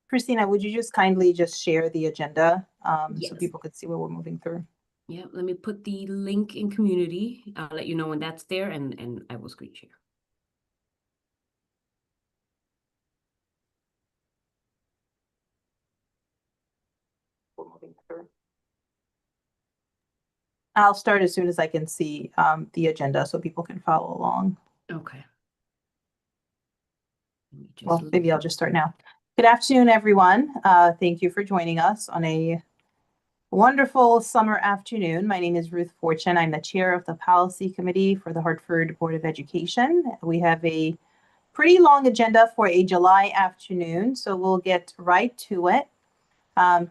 Christina, would you just kindly just share the agenda so Yes. people could see what we're moving through? Yeah, let me put the link in community. I'll let you know when that's there and I will screen share. We're moving through. I'll start as soon as I can see the agenda so people can follow along. Okay. Well, maybe I'll just start now. Good afternoon, everyone. Thank you for joining us on a wonderful summer afternoon. My name is Ruth Fortune. I'm the chair of the policy committee for the Hartford Board of Education. We have a pretty long agenda for a July afternoon, so we'll get right to it.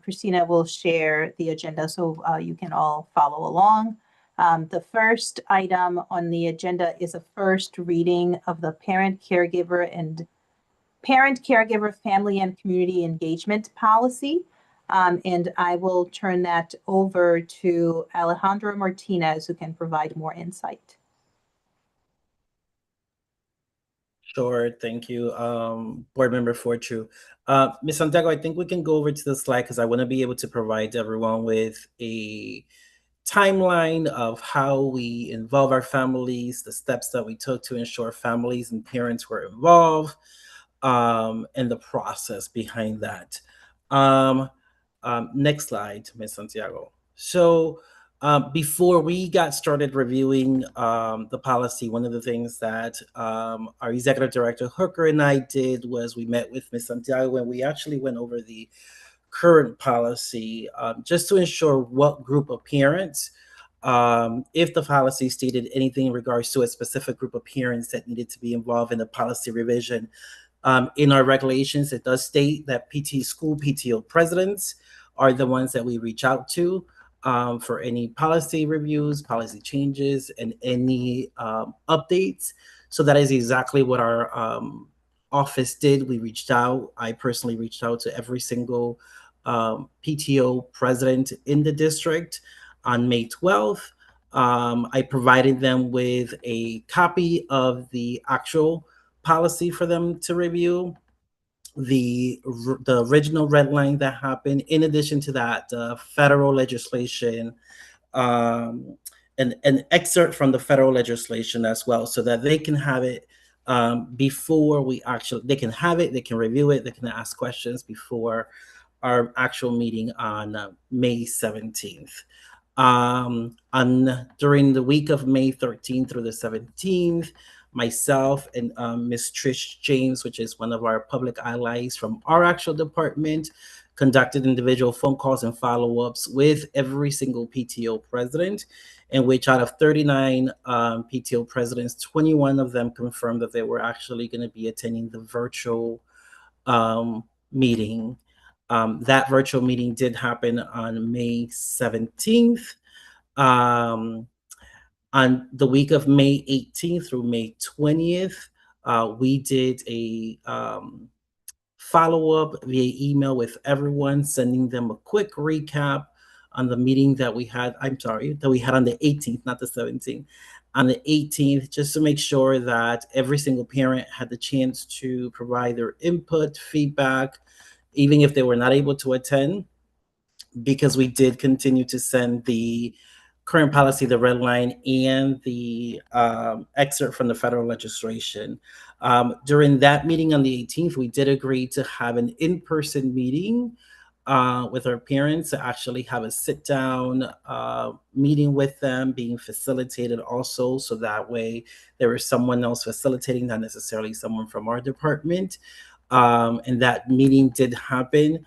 Christina will share the agenda so you can all follow along. The first item on the agenda is a first reading of the Parent, Caregiver, Family, and Community Engagement Policy. And I will turn that over to Alejandro Martinez, who can provide more insight. Sure, thank you, Board Member Fortune. Ms. Santiago, I think we can go over to the slide because I want to be able to provide everyone with a timeline of how we involve our families, the steps that we took to ensure families and parents were involved, and the process behind that. Next slide, Ms. Santiago. So before we got started reviewing the policy, one of the things that our executive director Hooker and I did was we met with Ms. Santiago and we actually went over the current policy just to ensure what group of parents, if the policy stated anything in regards to a specific group of parents that needed to be involved in the policy revision. In our regulations, it does state that school PTO presidents are the ones that we reach out to for any policy reviews, policy changes, and any updates. So that is exactly what our office did. We reached out. I personally reached out to every single PTO president in the district on May 12th. I provided them with a copy of the actual policy for them to review, the original red line that happened. In addition to that, federal legislation, an excerpt from the federal legislation as well, so that they can have it before they can have it, they can review it, they can ask questions before our actual meeting on May 17th. During the week of May 13th through the 17th, myself and Ms. Trish James, which is one of our public allies from our actual department, conducted individual phone calls and follow-ups with every single PTO president, in which out of 39 PTO presidents, 21 of them confirmed that they were actually going to be attending the virtual meeting. That virtual meeting did happen on May 17th. On the week of May 18th through May 20th, we did a follow-up via email with everyone, sending them a quick recap on the meeting that we had on the 18th, not the 17th. On the 18th, just to make sure that every single parent had the chance to provide their input, feedback, even if they were not able to attend, because we did continue to send the current policy, the red line, and the excerpt from the federal legislation. During that meeting on the 18th, we did agree to have an in-person meeting with our parents, to actually have a sit-down meeting with them, being facilitated also, so that way there was someone else facilitating, not necessarily someone from our department. And that meeting did happen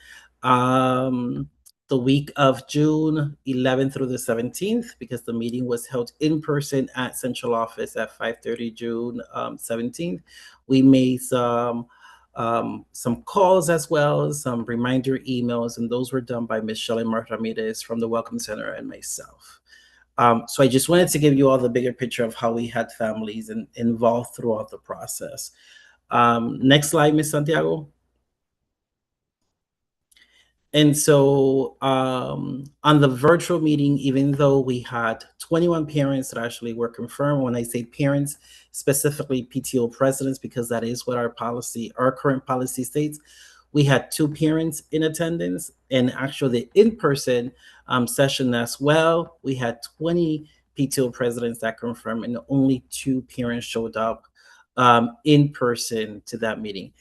the week of June 11th through the 17th, because the meeting was held in person at central office at 5:30 June 17th. We made some calls as well, some reminder emails, and those were done by Ms. Shelley Ramirez from the Welcome Center and myself. So I just wanted to give you all the bigger picture of how we had families involved throughout the process. Next slide, Ms. Santiago. And so on the virtual meeting, even though we had 21 parents that actually were confirmed, when I say parents, specifically PTO presidents, because that is what our current policy states, we had 2 parents in attendance, and actually the in-person session as well, we had 20 PTO presidents that confirmed, and only 2 parents showed up in person to that meeting.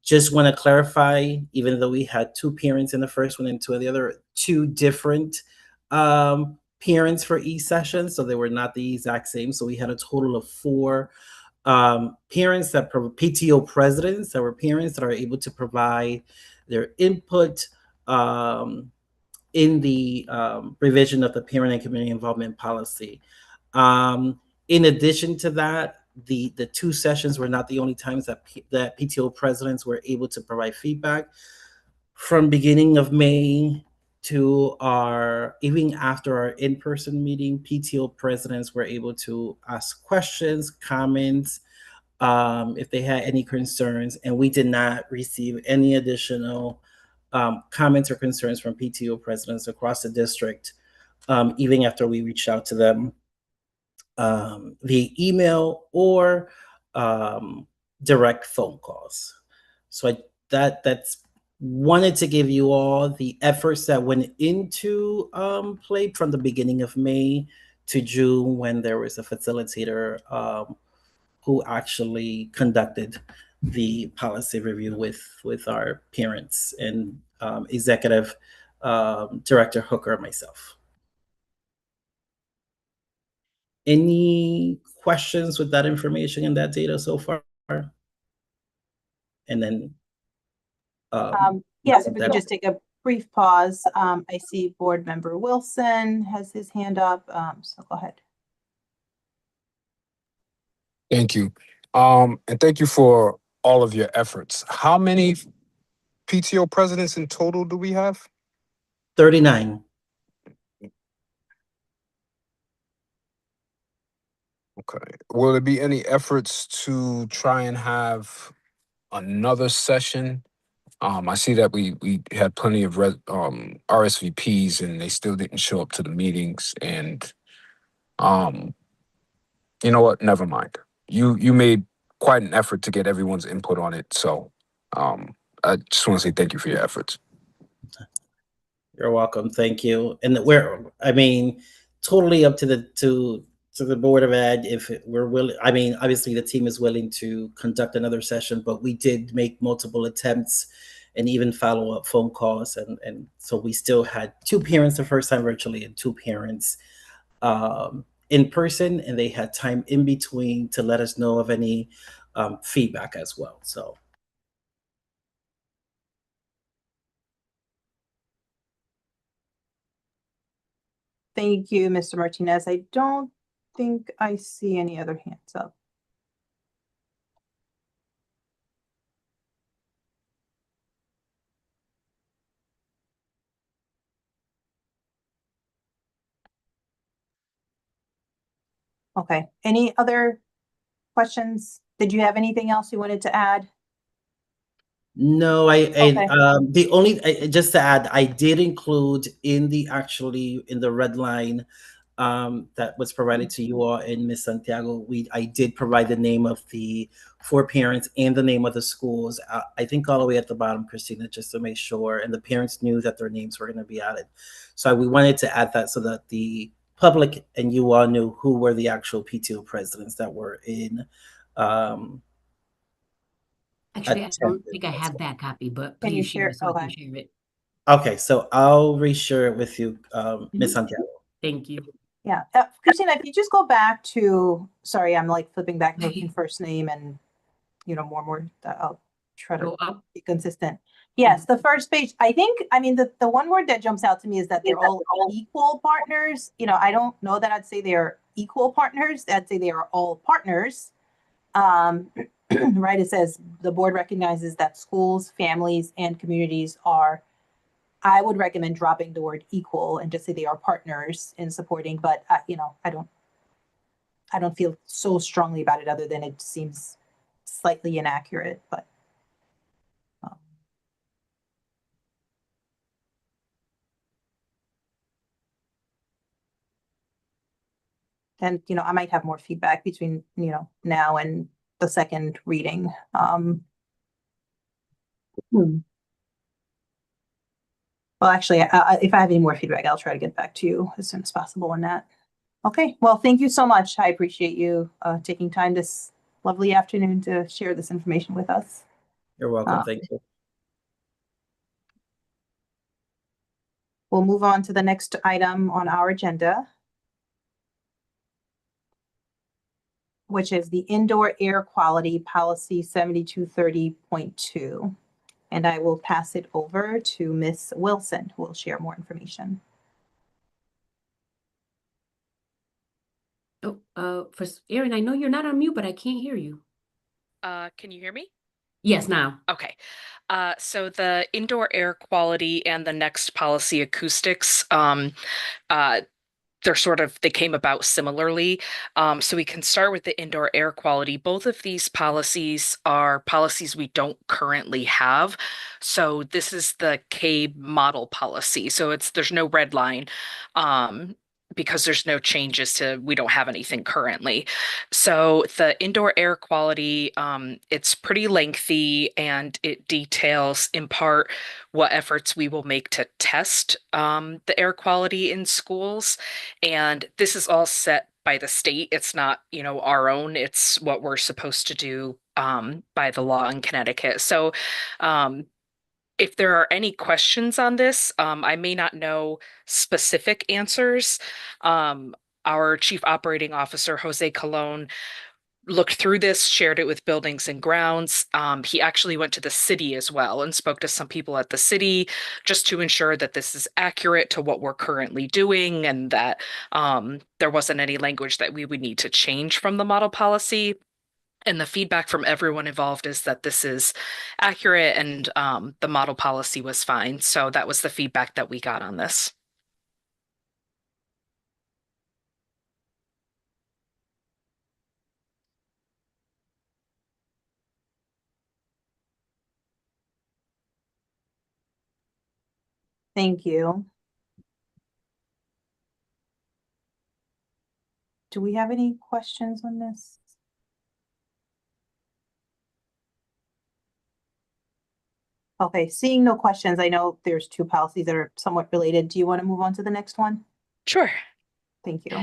Just want to clarify, even though we had 2 parents in the first one and 2 in the other, 2 different parents for each session, so they were not the exact same. So we had a total of 4 parents that PTO presidents that were parents that are able to provide their input in the revision of the parent and community involvement policy. In addition to that, the 2 sessions were not the only times that that PTO presidents were able to provide feedback. From beginning of May to even after our in-person meeting, PTO presidents were able to ask questions, comments, if they had any concerns, and we did not receive any additional comments or concerns from PTO presidents across the district, even after we reached out to them via email or direct phone calls. So that's wanted to give you all the efforts that went into play from the beginning of May to June, when there was a facilitator who actually conducted the policy review with our parents and executive director Hooker and myself. Any questions with that information and that data so far? And then yes, if we could just take a brief pause. I see Board Member Wilson has his hand up, so go ahead. Thank you. And thank you for all of your efforts. How many PTO presidents in total do we have? 39. Okay. Will there be any efforts to try and have another session? I see that we had plenty of RSVPs and they still didn't show up to the meetings. And you know what? Never mind. You made quite an effort to get everyone's input on it. So I just want to say thank you for your efforts. You're welcome. Thank you. And totally up to the Board of Ed if we're willing. Obviously the team is willing to conduct another session, but we did make multiple attempts and even follow-up phone calls. And so we still had 2 parents the first time virtually and 2 parents in person, and they had time in between to let us know of any feedback as well. So. Thank you, Mr. Martinez. I don't think I see any other hands up. Okay, any other questions? Did you have anything else you wanted to add? No, Okay. the only just to add, I did include in the red line that was provided to you all in Ms. Santiago. I did provide the name of the 4 parents and the name of the schools. I think all the way at the bottom, Christina, just to make sure, and the parents knew that their names were going to be added. So we wanted to add that so that the public and you all knew who were the actual PTO presidents that were in. Actually, I don't think I have that copy, but Can you please share share? it so I can Okay. share it. Okay, so I'll reshare it with you, Ms. Santiago. Thank you. Yeah, Christina, if you just go back to, sorry, I'm like flipping back and looking first name and, more, I'll try to Go up. be consistent. Yes, the first page, the one word that jumps out to me is that they're all equal partners. I don't know that I'd say they're equal partners. I'd say they are all partners. Right, it says the board recognizes that schools, families, and communities are, I would recommend dropping the word equal and just say they are partners in supporting, but I don't feel so strongly about it other than it seems slightly inaccurate, but. And, I might have more feedback between, now and the second reading. Well, actually, if I have any more feedback, I'll try to get back to you as soon as possible on that. Okay, well, thank you so much. I appreciate you taking time this lovely afternoon to share this information with us. You're welcome. Uh, Thank you. We'll move on to the next item on our agenda, which is the Indoor Air Quality Policy 7230.2. And I will pass it over to Ms. Wilson, who will share more information. Oh, Erin, I know you're not on mute, but I can't hear you. Can you hear me? Yes, now. Okay. So the indoor air quality and the next policy acoustics, they came about similarly. So we can start with the indoor air quality. Both of these policies are policies we don't currently have. So this is the CABE model policy. So there's no red line. Because there's no changes to, we don't have anything currently. So the indoor air quality, it's pretty lengthy and it details in part what efforts we will make to test the air quality in schools. And this is all set by the state. It's not, our own. It's what we're supposed to do by the law in Connecticut. So if there are any questions on this, I may not know specific answers. Our Chief Operating Officer, Jose Colon, looked through this, shared it with Buildings and Grounds. He actually went to the city as well and spoke to some people at the city just to ensure that this is accurate to what we're currently doing and that there wasn't any language that we would need to change from the model policy. And the feedback from everyone involved is that this is accurate and the model policy was fine. So that was the feedback that we got on this. Thank you. Do we have any questions on this? Okay, seeing no questions, I know there's two policies that are somewhat related. Do you want to move on to the next one? Sure. Thank you.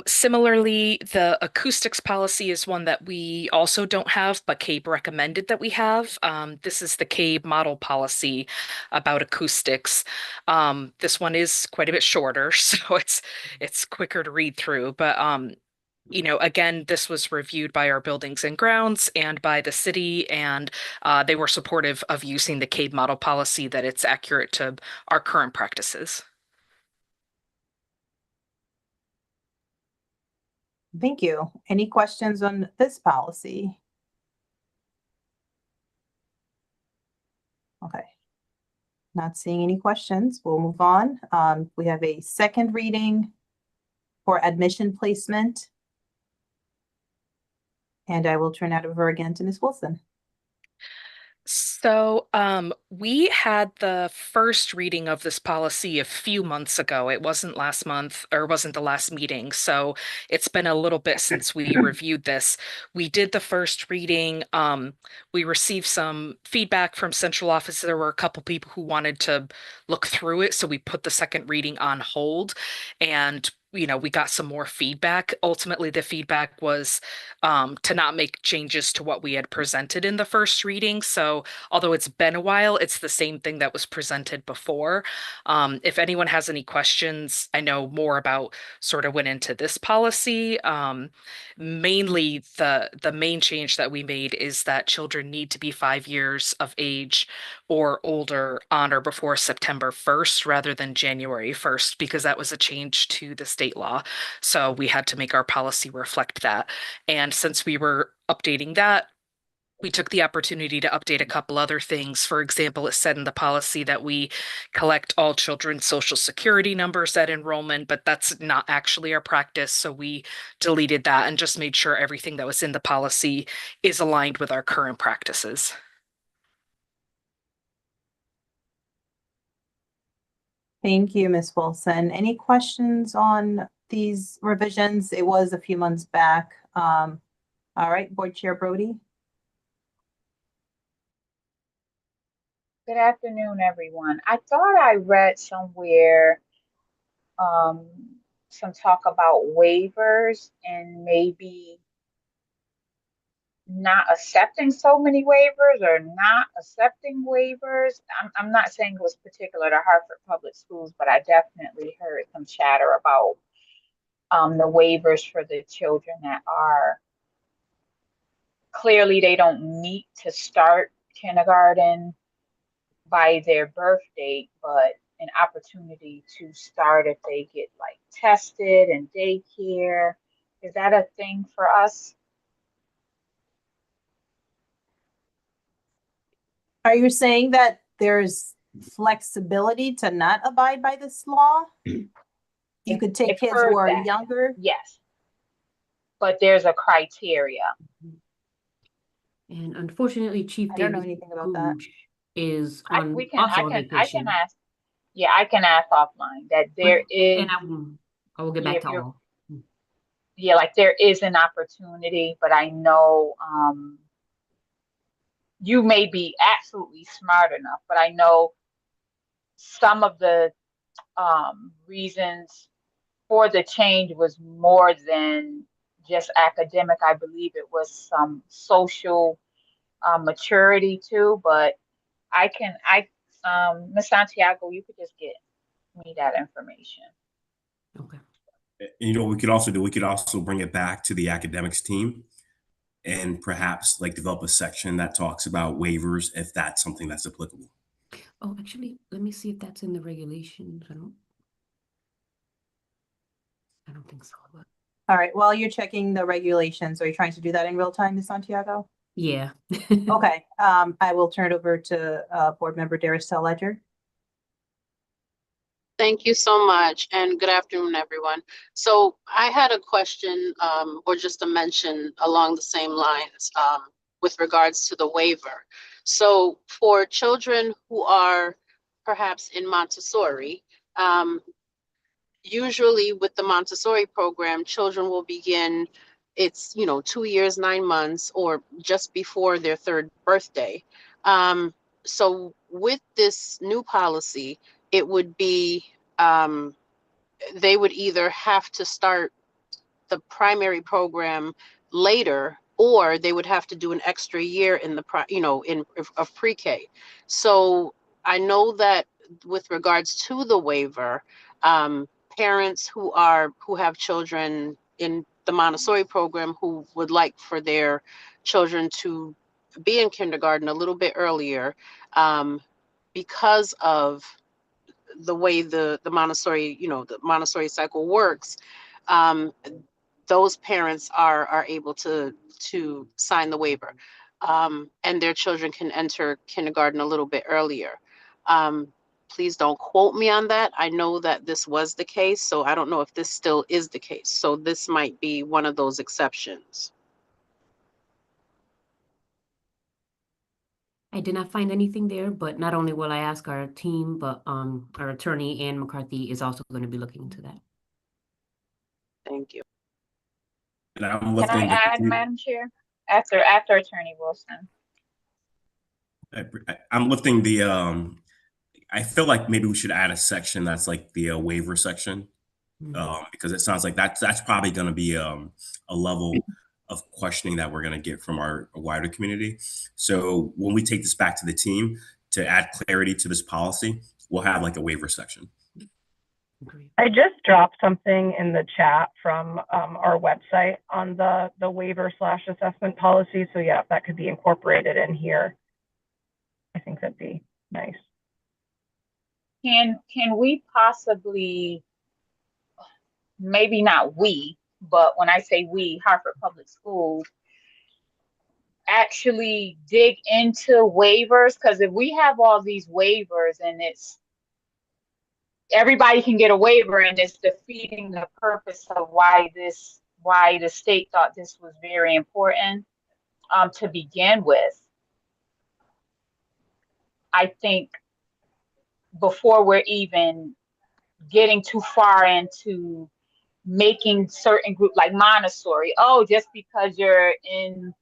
Similarly, the acoustics policy is one that we also don't have, but CABE recommended that we have. This is the CABE model policy about acoustics. This one is quite a bit shorter, so it's quicker to read through. But again, this was reviewed by our Buildings and Grounds and by the city, and they were supportive of using the CABE model policy, that it's accurate to our current practices. Thank you. Any questions on this policy? Okay. Not seeing any questions. We'll move on. We have a second reading for admission placement. And I will turn that over again to Ms. Wilson. So we had the first reading of this policy a few months ago. It wasn't last month, or wasn't the last meeting. So it's been a little bit since we reviewed this. We did the first reading. We received some feedback from central office. There were a couple people who wanted to look through it. So we put the second reading on hold, and we got some more feedback. Ultimately, the feedback was to not make changes to what we had presented in the first reading. So although it's been a while, it's the same thing that was presented before. If anyone has any questions, I know more about sort of went into this policy. Mainly the main change that we made is that children need to be 5 years of age or older on or before September 1st rather than January 1st, because that was a change to the state law. So we had to make our policy reflect that. And since we were updating that, we took the opportunity to update a couple other things. For example, it said in the policy that we collect all children's social security numbers at enrollment, but that's not actually our practice. So we deleted that and just made sure everything that was in the policy is aligned with our current practices. Thank you, Ms. Wilson. Any questions on these revisions? It was a few months back. All right, Board Chair Brody. Yes, Good afternoon, everyone. I thought I read somewhere um, some talk about waivers and maybe not accepting so many waivers or not accepting waivers. I'm not saying it was particular to Hartford Public Schools, but I definitely heard some chatter about the waivers for the children that are clearly they don't meet to start kindergarten by their birth date, but an opportunity to start if they get like tested and daycare. Is that a thing for us? Are you saying that there's flexibility to not abide by this law? You could take I've kids heard who are that. younger? Yes, but there's a criteria. And unfortunately, Chief I don't know David anything about that. Gooch is I on we can also I on can I can vacation. ask. Yeah, I can ask offline that there is. And I will get Yeah, back if to you're all. yeah, like there is an opportunity, but I know you may be absolutely smart enough, but I know some of the reasons for the change was more than just academic. I believe it was some social maturity too, but Ms. Santiago, you could just get me that information. Okay. You know what we could also do? We could also bring it back to the academics team and perhaps like develop a section that talks about waivers if that's something that's applicable. Oh, actually, let me see if that's in the regulations. I don't think so, but All right, while you're checking the regulations, are you trying to do that in real time, Ms. Santiago? yeah. Okay, I will turn it over to Board Member Daricel Ledger. Thank you so much, and good afternoon, everyone. So I had a question or just a mention along the same lines with regards to the waiver. So for children who are perhaps in Montessori, usually with the Montessori program, children will begin, it's, 2 years, 9 months, or just before their 3rd birthday. So with this new policy, it would be, they would either have to start the primary program later, or they would have to do an extra year in of pre-K. So I know that with regards to the waiver, parents who have children in the Montessori program who would like for their children to be in kindergarten a little bit earlier, because of the way the Montessori, the Montessori cycle works, those parents are able to sign the waiver, and their children can enter kindergarten a little bit earlier. Please don't quote me on that. I know that this was the case, so I don't know if this still is the case. So this might be one of those exceptions. I did not find anything there, but not only will I ask our team, but our attorney, Ann McCarthy, is also going to be looking into that. Thank you. And I'm Can I lifting add, Madam Chair? After Attorney Wilson. I'm lifting the I feel like maybe we should add a section that's like the waiver section, because it sounds like that's probably going to be a level of questioning that we're going to get from our wider community. So when we take this back to the team to add clarity to this policy, we'll have like a waiver section. I just dropped something in the chat from our website on the waiver/assessment policy. So yeah, that could be incorporated in here. I think that'd be nice. Can we possibly, maybe not we, but when I say we, Hartford Public Schools, actually dig into waivers? Because if we have all these waivers and it's everybody can get a waiver and it's defeating the purpose of why the state thought this was very important to begin with. I think before we're even getting too far into making certain group like Montessori, oh, just because you're in,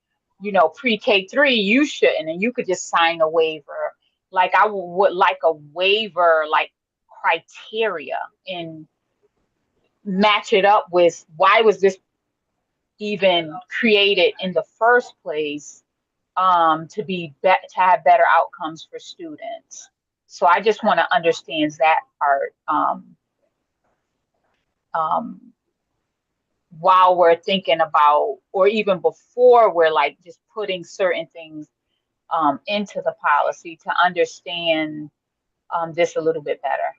pre-K 3, you shouldn't, and you could just sign a waiver. like I would like a waiver, like criteria, and match it up with why was this even created in the first place, to have better outcomes for students. So I just want to understand that part. While we're thinking about, or even before we're like just putting certain things into the policy, to understand this a little bit better.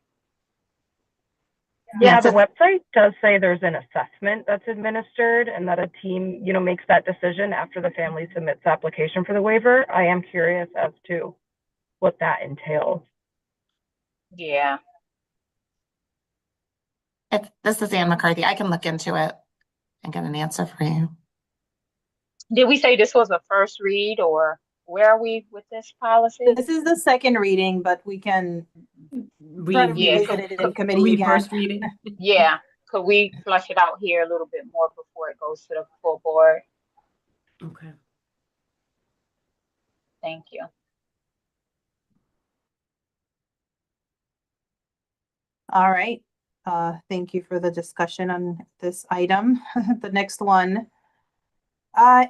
Yeah, the website does say there's an assessment that's administered and that a team, makes that decision after the family submits the application for the waiver. I am curious as to what that entails. Yeah. This is Ann McCarthy. I can look into it and get an answer for you. Did we say this was a first read, or where are we with this policy? This is the second reading, but we can try to revisit it in committee again. First reading. Yeah. Could we flush it out here a little bit more before it goes to the full board? Okay. Thank you. All right. Thank you for the discussion on this item. The next one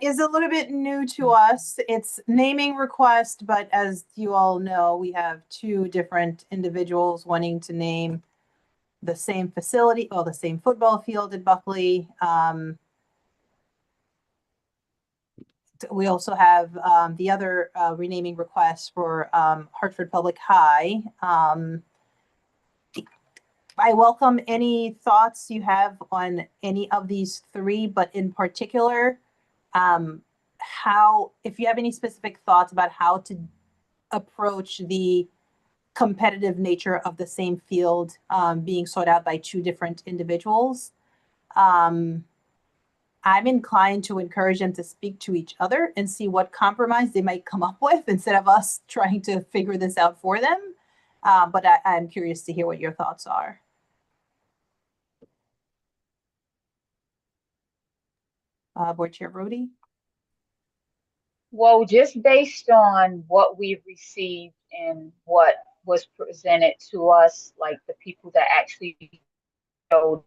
is a little bit new to us. It's naming request, but as you all know, we have two different individuals wanting to name the same facility, or the same football field at Buckley. We also have the other renaming request for Hartford Public High. I welcome any thoughts you have on any of these three, but in particular, if you have any specific thoughts about how to approach the competitive nature of the same field being sought out by two different individuals. I'm inclined to encourage them to speak to each other and see what compromise they might come up with instead of us trying to figure this out for them. But I'm curious to hear what your thoughts are. Board Chair Brody? Well, just based on what we've received and what was presented to us, like the people that actually showed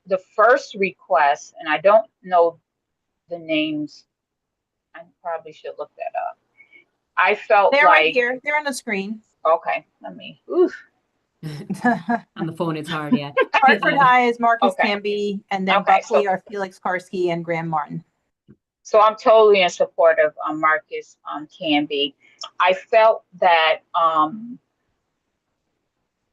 the first request, and I don't know the names. I probably should look that up. I felt they're like right here. They're on the screen. Okay, let me. Oof. On the phone, it's hard. Yeah. Hartford High is Marcus Okay. Camby, and then Okay, Buckley so- are Felix Karski and Graham Martin. So I'm totally in support of Marcus Camby. I felt that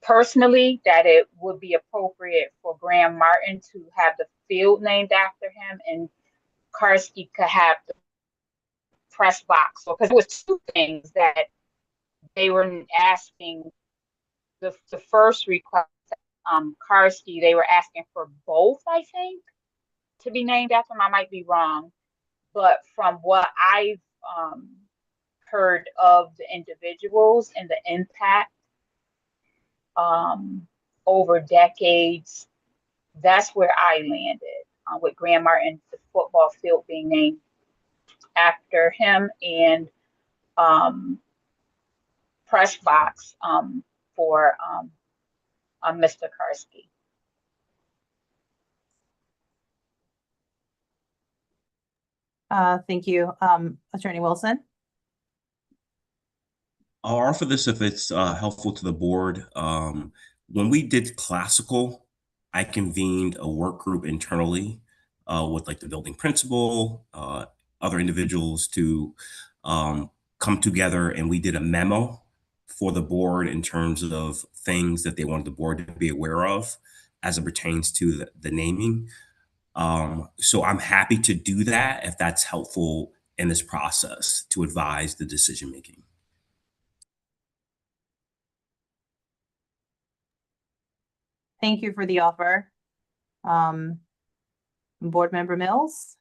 personally that it would be appropriate for Graham Martin to have the field named after him, and Karski could have the press box. So, because it was two things that they were asking. The first request, Karski, they were asking for both, I think, to be named after him. I might be wrong, but from what I've heard of the individuals and the impact over decades, that's where I landed with Graham Martin, the football field being named after him, and press box for Mr. Karski. Thank you. Attorney Wilson? I'll offer this if it's helpful to the board. When we did classical, I convened a work group internally with like the building principal, other individuals to come together, and we did a memo for the board in terms of things that they wanted the board to be aware of as it pertains to the naming. So I'm happy to do that if that's helpful in this process to advise the decision making. Thank you for the offer. Board Member Mills?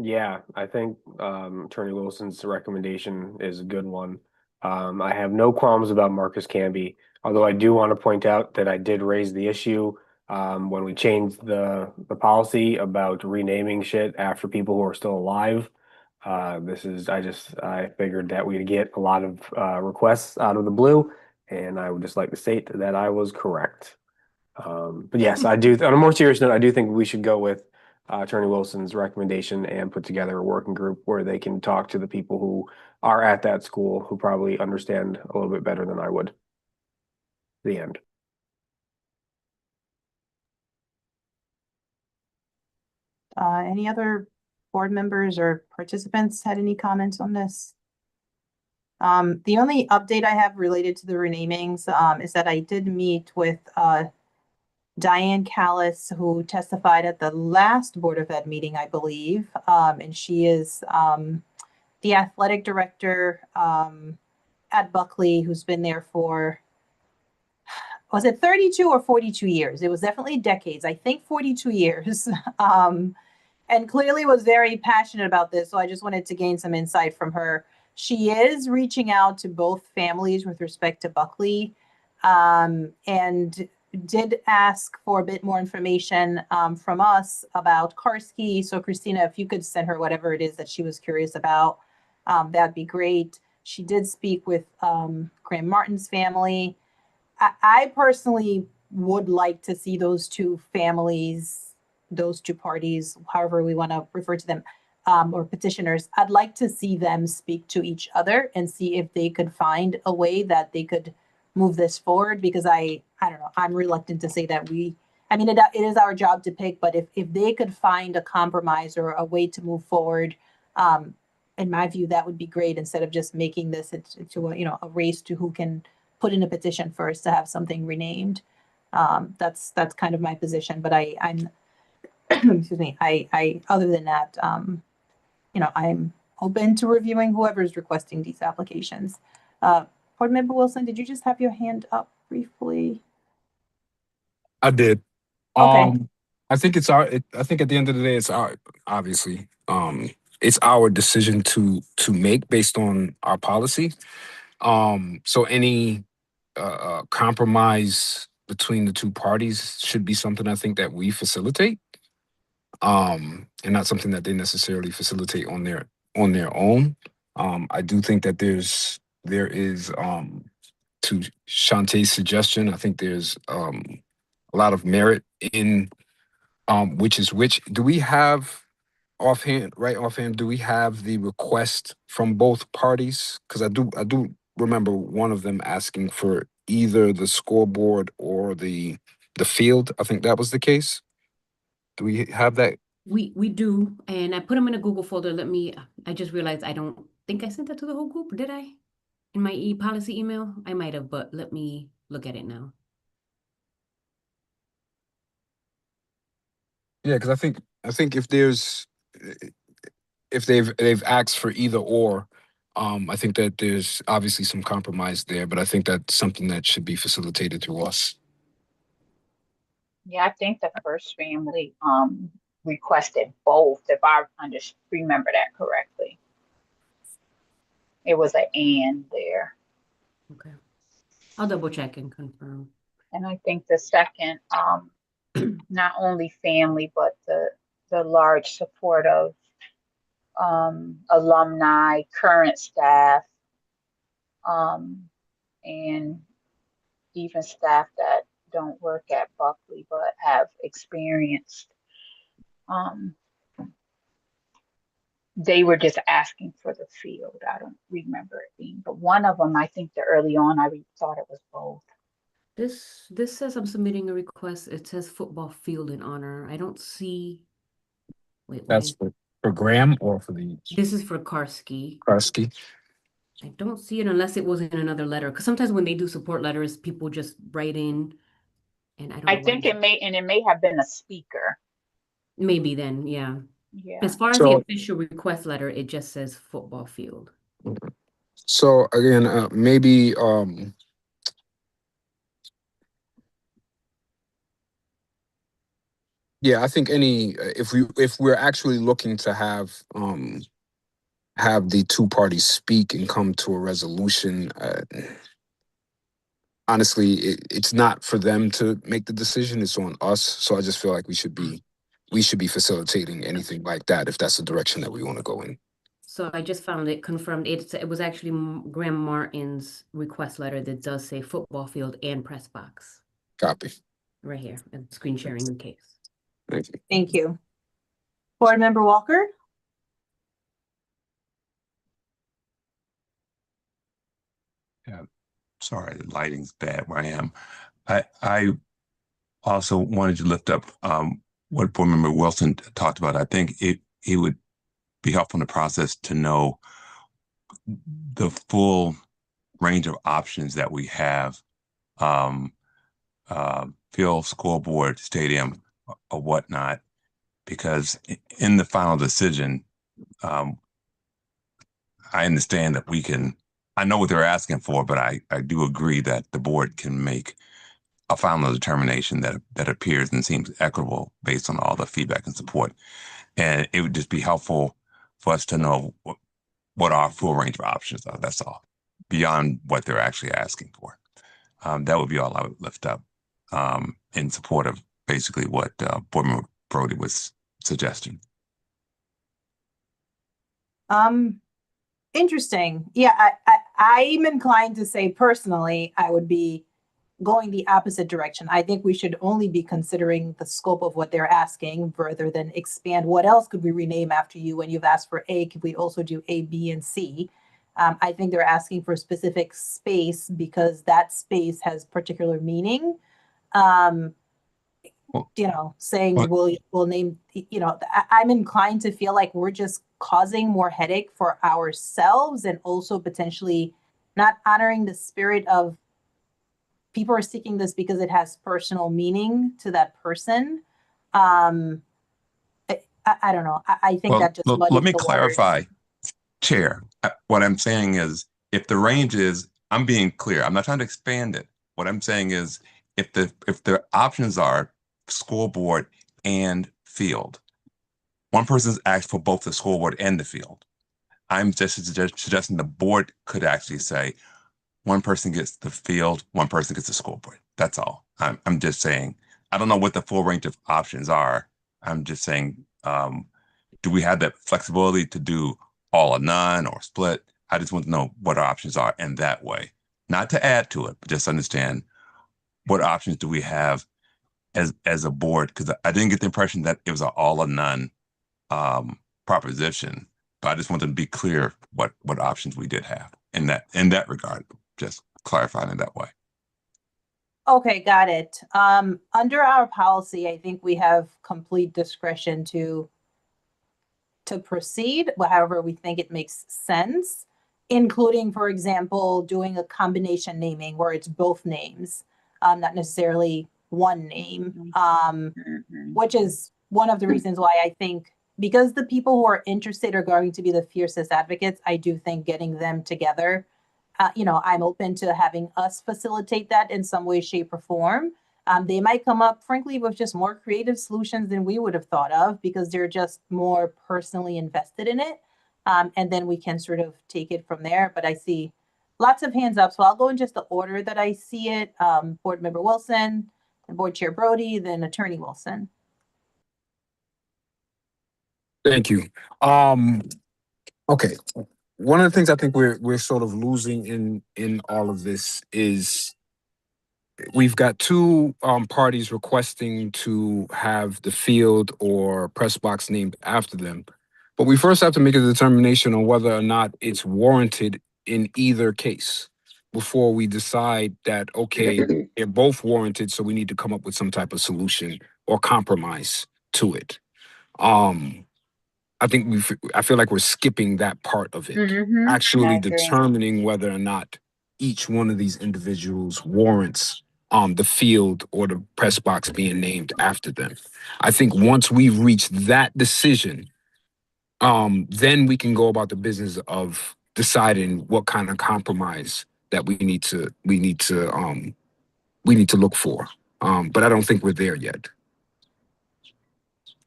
Yeah, I think Attorney Wilson's recommendation is a good one. I have no qualms about Marcus Camby, although I do want to point out that I did raise the issue when we changed the policy about renaming shit after people who are still alive. I figured that we'd get a lot of requests out of the blue, and I would just like to state that I was correct. But yes, I do. On a more serious note, I do think we should go with Attorney Wilson's recommendation and put together a working group where they can talk to the people who are at that school who probably understand a little bit better than I would. The end. Any other board members or participants had any comments on this? The only update I have related to the renamings is that I did meet with Diane Callis, who testified at the last Board of Ed meeting, I believe. And she is the athletic director at Buckley, who's been there for, was it 32 or 42 years? It was definitely decades. I think 42 years. And clearly was very passionate about this. So I just wanted to gain some insight from her. She is reaching out to both families with respect to Buckley, and did ask for a bit more information from us about Karski. So Christina, if you could send her whatever it is that she was curious about, that'd be great. She did speak with Graham Martin's family. I personally would like to see those two families, those two parties, however we want to refer to them, or petitioners. I'd like to see them speak to each other and see if they could find a way that they could move this forward, because I don't know, I'm reluctant to say that it is our job to pick, but if they could find a compromise or a way to move forward, in my view, that would be great, instead of just making this into a race to who can put in a petition first to have something renamed. That's kind of my position, but I'm excuse me, I other than that, I'm open to reviewing whoever's requesting these applications. Board Member Wilson, did you just have your hand up briefly? I did. Okay. I think I think at the end of the day, it's obviously it's our decision to make based on our policy. So any compromise between the two parties should be something I think that we facilitate, and not something that they necessarily facilitate on their own. I do think that there is to Shantae's suggestion, I think there's a lot of merit in which is which. Do we have offhand, do we have the request from both parties? Because I do remember one of them asking for either the scoreboard or the field. I think that was the case. Do we have that? We do, and I put them in a Google folder. I just realized I don't think I sent that to the whole group, did I? In my policy email? I might have, but let me look at it now. Yeah, because I think if they've asked for either or, I think that there's obviously some compromise there, but I think that's something that should be facilitated through us. Yeah, I think the first family requested both, if I remember that correctly. It was an and there. Okay. I'll double check and confirm. And I think the second, not only family, but the large support of alumni, current staff, and even staff that don't work at Buckley but have experienced. They were just asking for the field. I don't remember it being, but one of them, I think that early on, I thought it was both. This says I'm submitting a request. It says football field in honor. I don't see. Wait, That's for Graham or for the. This is for Karski. Karski. I don't see it unless it was in another letter. Because sometimes when they do support letters, people just write in, and I don't know. I think it may have been a speaker. Maybe then, yeah. Yeah. As far as the official request letter, it just says football field. So again, maybe yeah, I think if we're actually looking to have the two parties speak and come to a resolution, honestly, it's not for them to make the decision, it's on us. So I just feel like we should be facilitating anything like that if that's the direction that we want to go in. So I just found it confirmed. It was actually Graham Martin's request letter that does say football field and press box Copy. right here, and screen sharing in case. Thank you. Thank you. Board Member Walker? Yeah, sorry, the lighting's bad where I am. I also wanted to lift up what Board Member Wilson talked about. I think it would be helpful in the process to know the full range of options that we have, field, scoreboard, stadium, or whatnot, because in the final decision, I understand that I know what they're asking for, but I do agree that the board can make a final determination that appears and seems equitable based on all the feedback and support. And it would just be helpful for us to know what our full range of options are. That's all, beyond what they're actually asking for. That would be all I would lift up in support of basically what Board Member Brody was suggesting. Interesting. Yeah, I'm inclined to say personally, I would be going the opposite direction. I think we should only be considering the scope of what they're asking rather than expand. What else could we rename after you when you've asked for A? Could we also do A, B, and C? I think they're asking for specific space because that space has particular meaning. Saying we'll name, I'm inclined to feel like we're just causing more headache for ourselves and also potentially not honoring the spirit of people are seeking this because it has personal meaning to that person. I don't know. I think that just let me the clarify, waters. Chair. What I'm saying is, if the range is, I'm being clear. I'm not trying to expand it. What I'm saying is, if the options are scoreboard and field, one person's asked for both the scoreboard and the field. I'm just suggesting the board could actually say, one person gets the field, one person gets the scoreboard. That's all. I'm just saying, I don't know what the full range of options are. I'm just saying, do we have that flexibility to do all or none or split? I just want to know what our options are in that way. Not to add to it, but just understand what options do we have as a board? Because I didn't get the impression that it was an all or none proposition, but I just wanted to be clear what options we did have in that regard. Just clarifying it that way. Okay, got it. Under our policy, I think we have complete discretion to proceed, however we think it makes sense, including, for example, doing a combination naming where it's both names, not necessarily one name, which is one of the reasons why I think, because the people who are interested are going to be the fiercest advocates, I do think getting them together, I'm open to having us facilitate that in some way, shape, or form. They might come up, frankly, with just more creative solutions than we would have thought of because they're just more personally invested in it. And then we can sort of take it from there. But I see lots of hands up. So I'll go in just the order that I see it. Board Member Wilson, and Board Chair Brody, then Attorney Wilson. Thank you. Okay. One of the things I think we're sort of losing in all of this is we've got two parties requesting to have the field or press box named after them. But we first have to make a determination on whether or not it's warranted in either case before we decide that, okay, they're both warranted, so we need to come up with some type of solution or compromise to it. I feel like we're skipping that part of it. Actually determining whether or not each one of these individuals warrants the field or the press box being named after them. I think once we've reached that decision, then we can go about the business of deciding what kind of compromise that we need to look for. But I don't think we're there yet.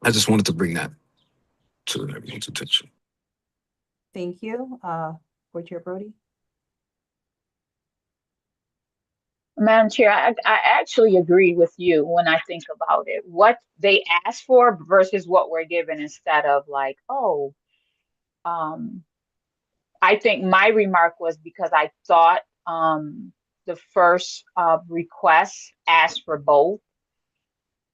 I just wanted to bring that to everyone's attention. Thank you. Board Chair Brody. Madam Chair, I actually agree with you when I think about it. What they asked for versus what we're given instead of like, I think my remark was because I thought the first request asked for both.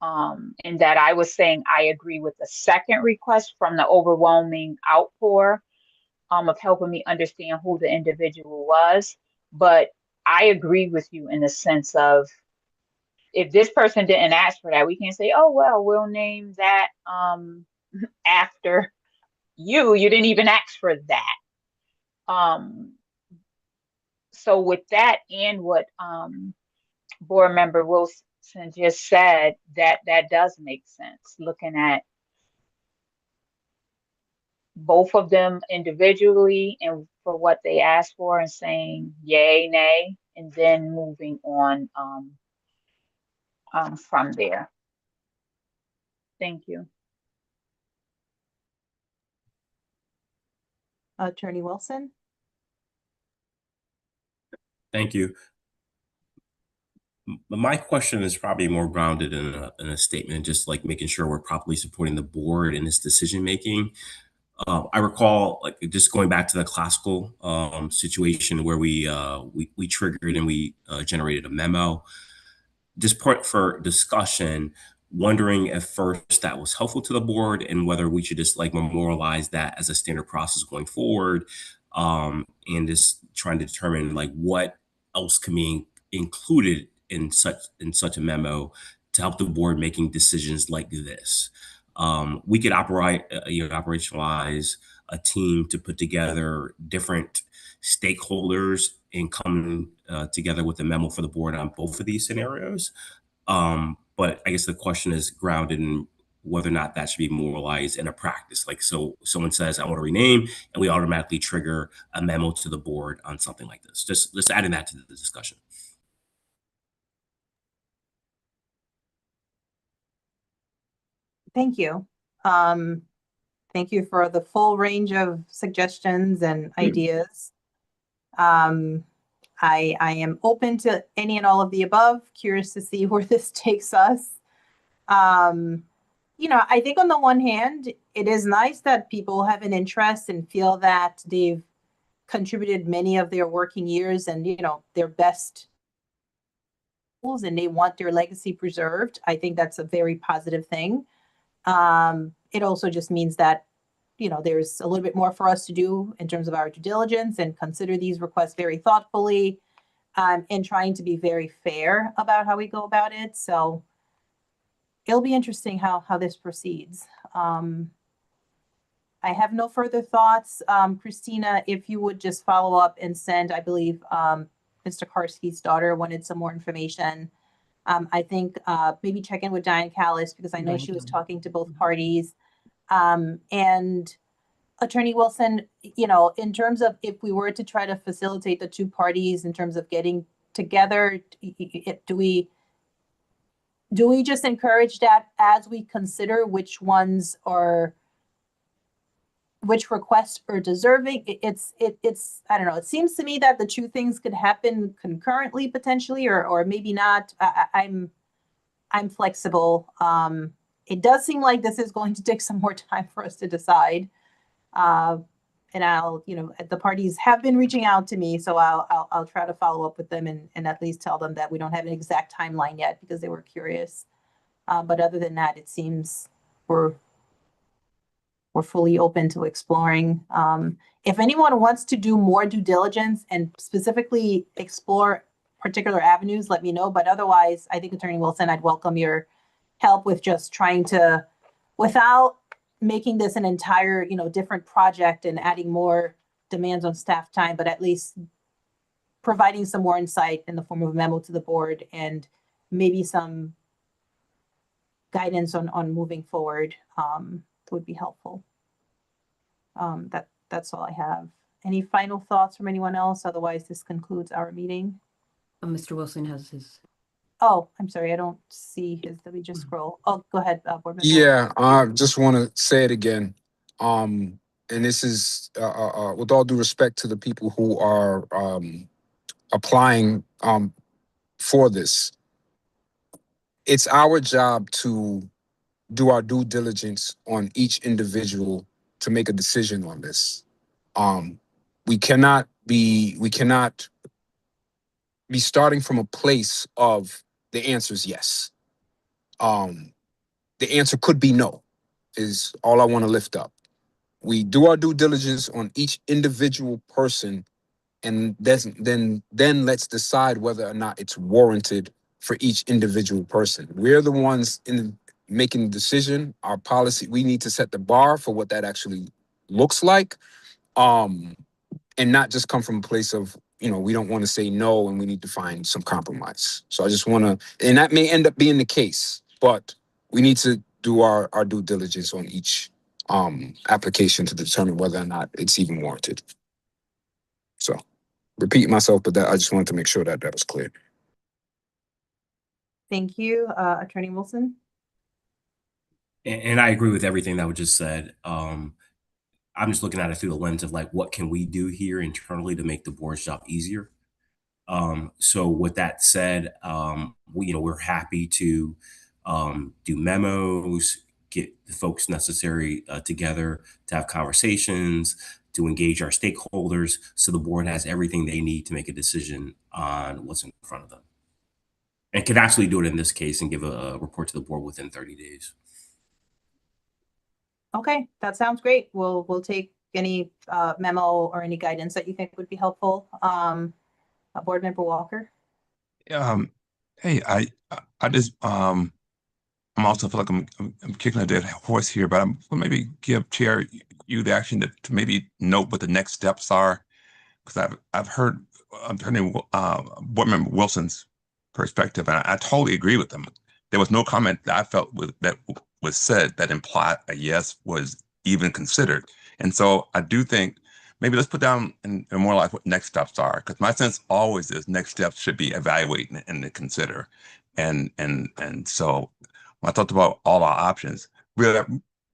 And that I was saying I agree with the second request from the overwhelming outpour of helping me understand who the individual was. But I agree with you in the sense of, if this person didn't ask for that, we can't say, oh, well, we'll name that after you. You didn't even ask for that. So with that and what board member Wilson just said, that does make sense, looking at both of them individually and for what they asked for and saying yay, nay, and then moving on from there. Thank you. Attorney Wilson? Thank you. My question is probably more grounded in a statement, just like making sure we're properly supporting the board in its decision making. I recall, like, just going back to the classical situation where we triggered and we generated a memo. Just part for discussion, wondering if first that was helpful to the board and whether we should just like memorialize that as a standard process going forward, and just trying to determine like what else can be included in such a memo to help the board making decisions like this. We could operationalize a team to put together different stakeholders and come together with a memo for the board on both of these scenarios. But I guess the question is grounded in whether or not that should be memorialized in a practice. Like, so someone says, I want to rename, and we automatically trigger a memo to the board on something like this. Just adding that to the discussion. Thank you. Thank you for the full range of suggestions and ideas. I am open to any and all of the above, curious to see where this takes us. You know, I think on the one hand, it is nice that people have an interest and feel that they've contributed many of their working years and, you know, their best tools, and they want their legacy preserved. I think that's a very positive thing. It also just means that, you know, there's a little bit more for us to do in terms of our due diligence and consider these requests very thoughtfully, and trying to be very fair about how we go about it. So it'll be interesting how this proceeds. I have no further thoughts. Christina, if you would just follow up and send, I believe, Mr. Karski's daughter wanted some more information. I think maybe check in with Diane Callis, because I know she was talking to both parties. And Attorney Wilson, you know, in terms of if we were to try to facilitate the two parties in terms of getting together, do we just encourage that as we consider which requests are deserving? It's I don't know. It seems to me that the two things could happen concurrently potentially, or maybe not. I'm flexible. It does seem like this is going to take some more time for us to decide. And I'll, you know, the parties have been reaching out to me, so I'll try to follow up with them and at least tell them that we don't have an exact timeline yet because they were curious. But other than that, it seems we're fully open to exploring. If anyone wants to do more due diligence and specifically explore particular avenues, let me know. But otherwise, I think Attorney Wilson, I'd welcome your help with just trying to, without making this an entire, you know, different project and adding more demands on staff time, but at least providing some more insight in the form of a memo to the board and maybe some guidance on moving forward would be helpful. That's all I have. Any final thoughts from anyone else? Otherwise, this concludes our meeting. Mr. Wilson has his. Oh, I'm sorry, I don't see his. Let me just scroll. Oh, go ahead, board member. Yeah, I just want to say it again. And this is with all due respect to the people who are applying for this. It's our job to do our due diligence on each individual to make a decision on this. we cannot be starting from a place of the answer is yes. The answer could be no, is all I want to lift up. We do our due diligence on each individual person, and then let's decide whether or not it's warranted for each individual person. We're the ones making the decision. Our policy, we need to set the bar for what that actually looks like, and not just come from a place of, we don't want to say no and we need to find some compromise. So I just want to, and that may end up being the case, but we need to do our due diligence on each application to determine whether or not it's even warranted. So, repeat myself, but I just wanted to make sure that was clear. Thank you, Attorney Wilson. And I agree with everything that was just said. I'm just looking at it through the lens of like, what can we do here internally to make the board's job easier? So with that said, we're happy to do memos, get the folks necessary together to have conversations, to engage our stakeholders, so the board has everything they need to make a decision on what's in front of them. And can actually do it in this case and give a report to the board within 30 days. Okay, that sounds great. We'll take any memo or any guidance that you think would be helpful. Board Member Walker. Hey, I just I'm also feel like I'm kicking a dead horse here, but I'm gonna maybe give Chair you the action to maybe note what the next steps are, because I've heard Board Member Wilson's perspective, and I totally agree with them. There was no comment that I felt that was said that implied a yes was even considered, and so I do think maybe let's put down and more like what next steps are, because my sense always is next steps should be evaluate and to consider, and so when I talked about all our options, really,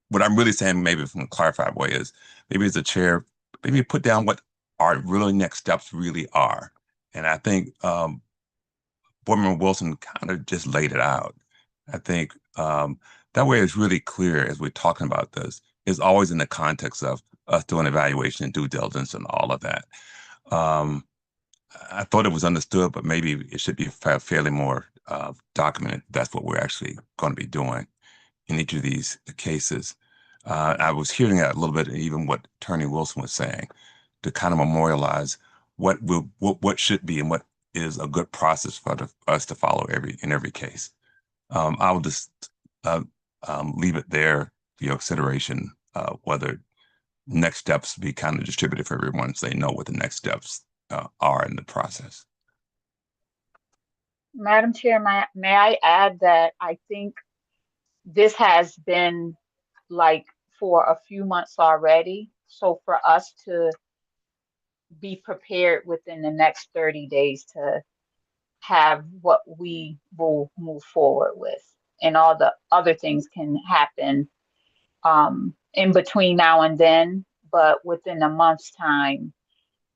what I'm really saying, maybe from a clarified way, is maybe as a chair, maybe put down what our really next steps really are. And I think Board Member Wilson kind of just laid it out. I think that way it's really clear as we're talking about this, is always in the context of us doing evaluation and due diligence and all of that. I thought it was understood, but maybe it should be fairly more documented. That's what we're actually going to be doing in each of these cases. I was hearing that a little bit, even what Attorney Wilson was saying, to kind of memorialize what should be and what is a good process for us to follow in every case. I will just leave it there for your consideration, whether next steps be kind of distributed for everyone so they know what the next steps are in the process. Madam Chair, may I add that I think this has been like for a few months already. So for us to be prepared within the next 30 days to have what we will move forward with, and all the other things can happen in between now and then, but within a month's time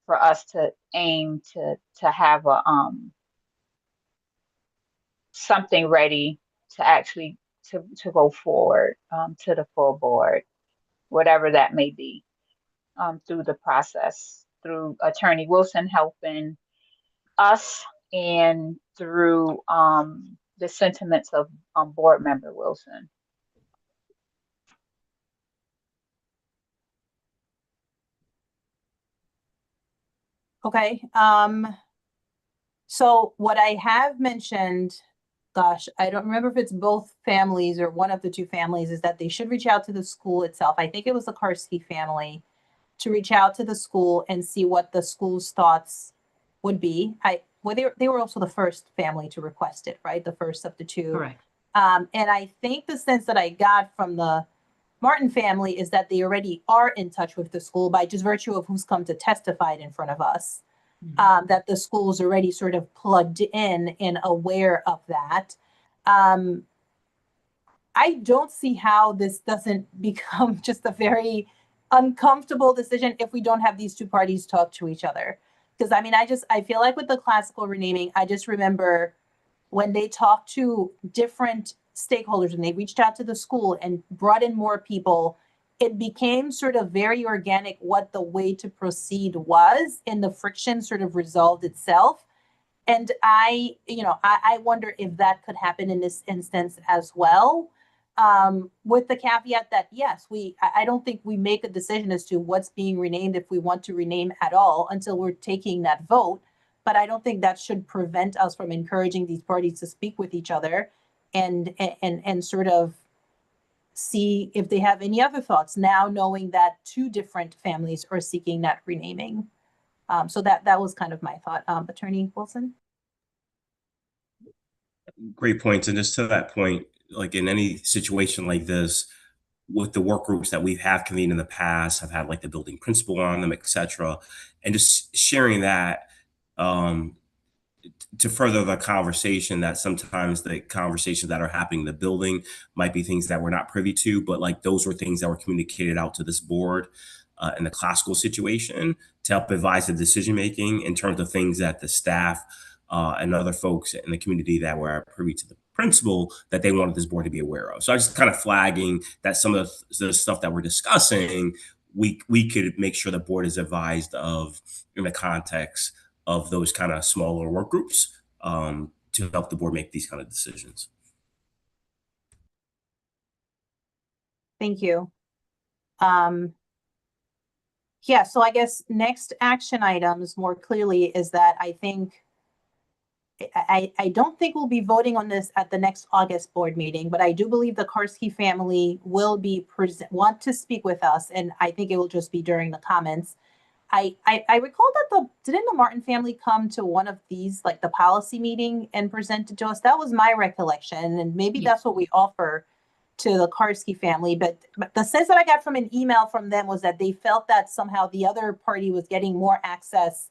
for us to aim to have a something ready to actually to go forward to the full board, whatever that may be, through the process, through Attorney Wilson helping us and through the sentiments of Board Member Wilson. Okay. So what I have mentioned, gosh, I don't remember if it's both families or one of the two families, is that they should reach out to the school itself. I think it was the Karski family, to reach out to the school and see what the school's thoughts would be. They were also the first family to request it, right? The first of the two. Correct. And I think the sense that I got from the Martin family is that they already are in touch with the school by just virtue of who's come to testify in front of us. That the school's already sort of plugged in and aware of that. I don't see how this doesn't become just a very uncomfortable decision if we don't have these two parties talk to each other. Because I mean, I feel like with the classical renaming, I just remember when they talked to different stakeholders and they reached out to the school and brought in more people, it became sort of very organic what the way to proceed was, and the friction sort of resolved itself. And I wonder if that could happen in this instance as well. With the caveat that, yes, I don't think we make a decision as to what's being renamed, if we want to rename at all, until we're taking that vote. But I don't think that should prevent us from encouraging these parties to speak with each other and sort of see if they have any other thoughts, now knowing that two different families are seeking that renaming. So that was kind of my thought. Attorney Wilson? Great points. And just to that point, like in any situation like this, with the work groups that we have convened in the past, have had like the building principal on them, et cetera, and just sharing that to further the conversation, that sometimes the conversations that are happening in the building might be things that we're not privy to, but like those were things that were communicated out to this board in the classical situation to help advise the decision-making in terms of things that the staff and other folks in the community that were privy to the principal that they wanted this board to be aware of. So I just kind of flagging that some of the stuff that we're discussing, we could make sure the board is advised of in the context of those kind of smaller work groups to help the board make these kind of decisions. Thank you. Yeah, so I guess next action items more clearly is that I think I don't think we'll be voting on this at the next August board meeting, but I do believe the Karski family will want to speak with us, and I think it will just be during the comments. I recall that didn't the Martin family come to one of these, like the policy meeting, and presented to us? That was my recollection, and maybe that's what we offer to the Karski family. But the sense that I got from an email from them was that they felt that somehow the other party was getting more access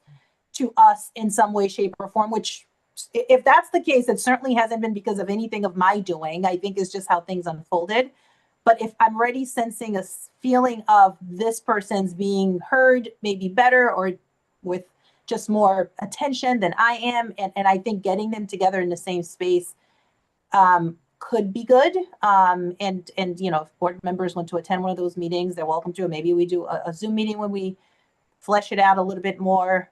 to us in some way, shape, or form, which, if that's the case, it certainly hasn't been because of anything of my doing. I think it's just how things unfolded. But if I'm already sensing a feeling of this person's being heard maybe better or with just more attention than I am, and I think getting them together in the same space could be good. And if board members want to attend one of those meetings, they're welcome to. Maybe we do a Zoom meeting when we flesh it out a little bit more.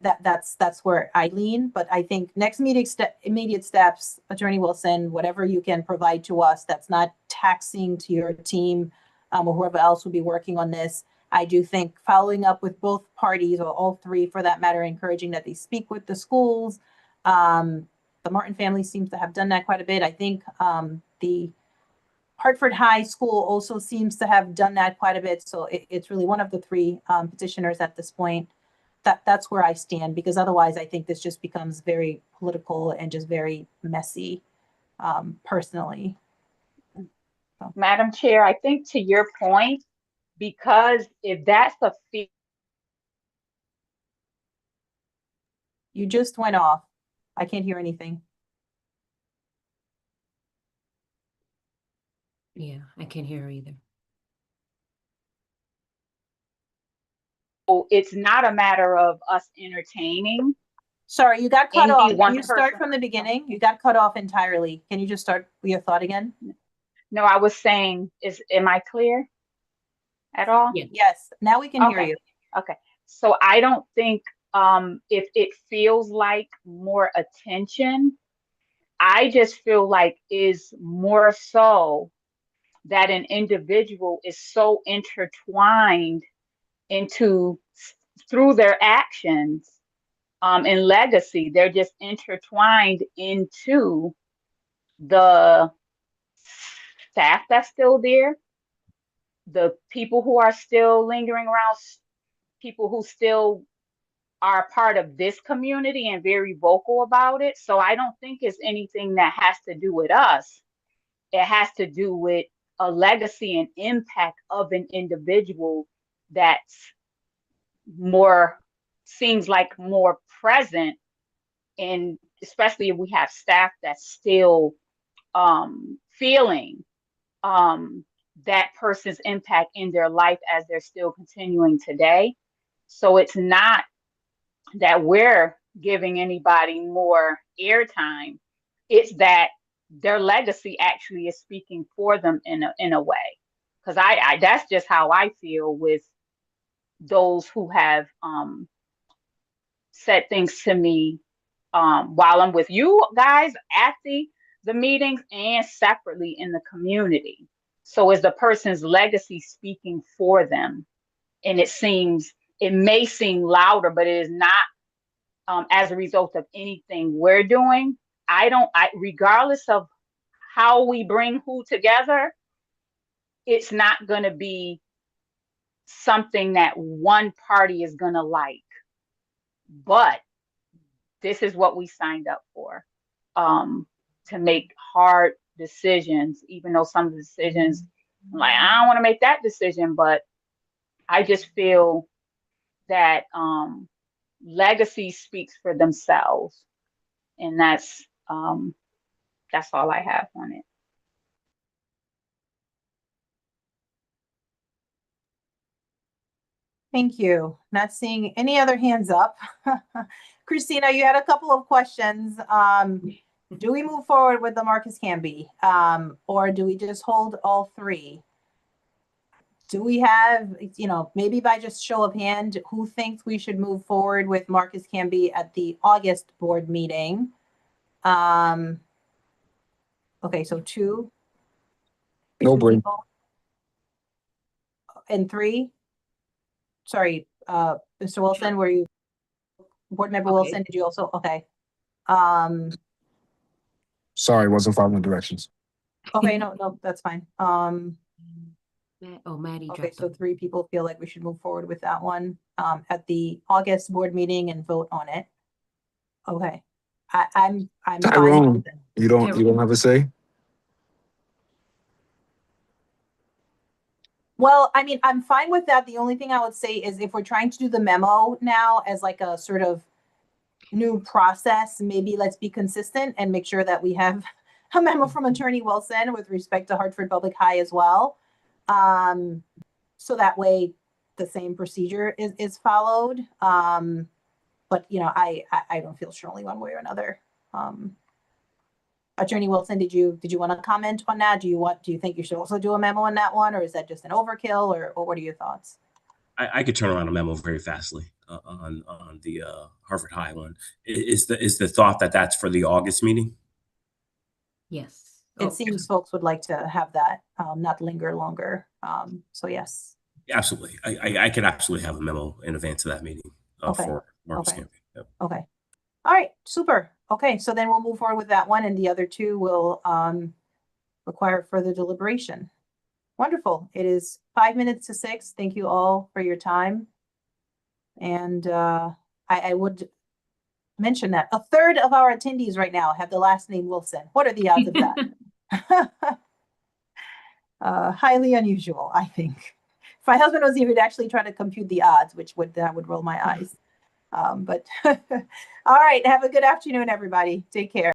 That's where I lean. But I think next immediate steps, Attorney Wilson, whatever you can provide to us that's not taxing to your team or whoever else will be working on this. I do think following up with both parties, or all three for that matter, encouraging that they speak with the schools. The Martin family seems to have done that quite a bit. I think the Hartford High School also seems to have done that quite a bit. So it's really one of the three petitioners at this point. That's where I stand, because otherwise I think this just becomes very political and just very messy personally. So. Madam Chair, I think to your point, because if that's the fee. You just went off. I can't hear anything. Yeah, I can't hear her either. It's not a matter of us entertaining. Sorry, you got cut off. Can you start person. from the beginning? You got cut off entirely. Can you just start with your thought again? No, I was saying, am I clear at all? Yeah. Yes, now we can hear you. Okay, so I don't think if it feels like more attention, I just feel like is more so that an individual is so intertwined through their actions and legacy. They're just intertwined into the staff that's still there, the people who are still lingering around, people who still are part of this community and very vocal about it. So I don't think it's anything that has to do with us. It has to do with a legacy and impact of an individual that's seems like more present, and especially if we have staff that's still feeling that person's impact in their life as they're still continuing today. So it's not that we're giving anybody more airtime. It's that their legacy actually is speaking for them in a way. Because I that's just how I feel with those who have said things to me while I'm with you guys at the meetings and separately in the community. So is the person's legacy speaking for them? And it may seem louder, but it is not as a result of anything we're doing. Regardless of how we bring who together, it's not going to be something that one party is going to like. But this is what we signed up for, to make hard decisions, even though some of the decisions, like, I don't want to make that decision, but I just feel that legacy speaks for themselves. And that's all I have on it. Thank you. Not seeing any other hands up. Christina, you had a couple of questions. Do we move forward with the Marcus Camby, or do we just hold all three? Do we have, maybe by just show of hand, who thinks we should move forward with Marcus Camby at the August board meeting? Okay, so 2. No two brainer. people. And 3. Sorry, Mr. Wilson, were you, Board Member Okay. Wilson, did you also? Okay. Sorry, wasn't following directions. Okay, no, that's fine. Maddie Okay, dropped so them. 3 people feel like we should move forward with that one at the August board meeting and vote on it. Okay, I'm fine Tyrone, with it. you don't have a say? Well, I mean, I'm fine with that. The only thing I would say is if we're trying to do the memo now as like a sort of new process, maybe let's be consistent and make sure that we have a memo from Attorney Wilson with respect to Hartford Public High as well. So that way the same procedure is followed. But I don't feel strongly one way or another. Attorney Wilson, did you want to comment on that? Do you think you should also do a memo on that one, or is that just an overkill, or what are your thoughts? I could turn around a memo very fastly on the Hartford High one. Is the thought that that's for the August meeting? Yes. It seems folks would like to have that not linger longer. So yes. Absolutely. I could absolutely have a memo in advance of that meeting Okay. for Marcus Okay. Camby. Yep. Okay. All right. Super. Okay. So then we'll move forward with that one, and the other 2 will require further deliberation. Wonderful. It is 5 minutes to 6. Thank you all for your time. And I would mention that 1/3 of our attendees right now have the last name Wilson. What are the odds of that? Highly unusual, I think. If my husband was here, he'd actually try to compute the odds, which would roll my eyes. But all right, have a good afternoon, everybody. Take care.